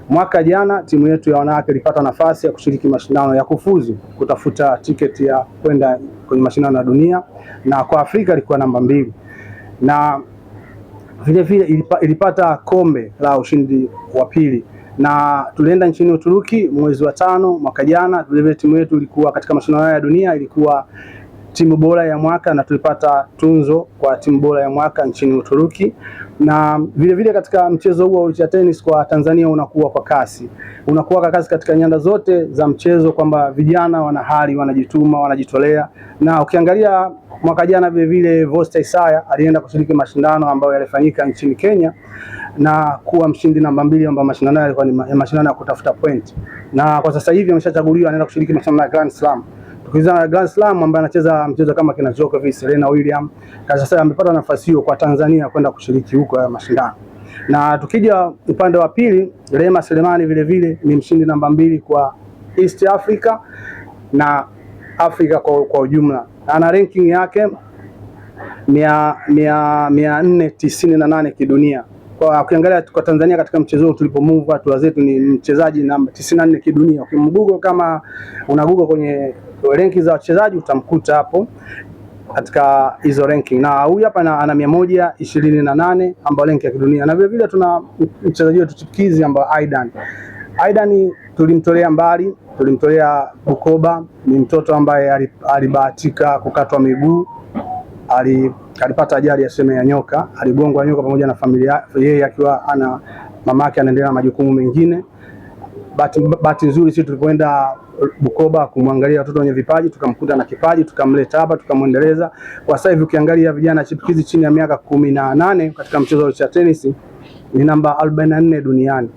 Mwaka jana timu yetu ya wanawake ilipata nafasi ya kushiriki mashindano ya kufuzu kutafuta tiketi ya kwenda kwenye mashindano ya dunia, na kwa Afrika ilikuwa namba 2, na vile vile ilipata kombe la ushindi wa pili, na tulienda nchini Uturuki mwezi wa 5 mwaka jana. Vile vile timu yetu ilikuwa katika mashindano ya dunia, ilikuwa timu bora ya mwaka na tulipata tunzo kwa timu bora ya mwaka nchini Uturuki. Na vile vile katika mchezo huo wa tennis kwa Tanzania unakuwa kwa kasi katika nyanda zote za mchezo, kwamba vijana wana hali, wanajituma, wanajitolea. Na ukiangalia mwaka jana vile vile Vosta Isaya alienda kushiriki mashindano ambayo yalifanyika nchini Kenya na kuwa mshindi namba 2, ambapo mashindano yalikuwa ni mashindano ya kutafuta point, na kwa sasa hivi ameshachaguliwa anaenda kushiriki mashindano ya Grand Slam. Tukizana Grand Slam ambaye anacheza mchezo kama kina Djokovic, Serena Williams, sasa amepata nafasi hiyo kwa Tanzania kwenda kushiriki huko ya mashindano. Na tukija upande wa pili, Rema Selemani vile vile ni mshindi namba 2 kwa East Africa na Afrika kwa ujumla. Ana ranking yake 498 kidunia. Kwa ukiangalia kwa Tanzania katika mchezo tulipomove hatua zetu ni mchezaji namba 94 kidunia. Ukimgoogle kama unagoogle kwenye ranking za wachezaji utamkuta hapo katika hizo ranking. Na huyu hapa ana 128 ambao ranking ya kidunia. Na vile vile tuna mchezaji wetu chipukizi ambao Aidan tulimtolea mbali, tulimtolea Bukoba. Ni mtoto ambaye alibahatika kukatwa miguu, alipata ajali ya sema ya nyoka, aligongwa nyoka pamoja na familia yeye, akiwa ana mamake anaendelea na majukumu mengine. Bahati nzuri sisi tulipoenda Bukoba kumwangalia watoto wenye vipaji, tukamkuta na kipaji, tukamleta hapa, tukamuendeleza. Kwa sasa hivi ukiangalia vijana chipukizi chini ya miaka 18 katika mchezo wa tennis ni namba 44 duniani.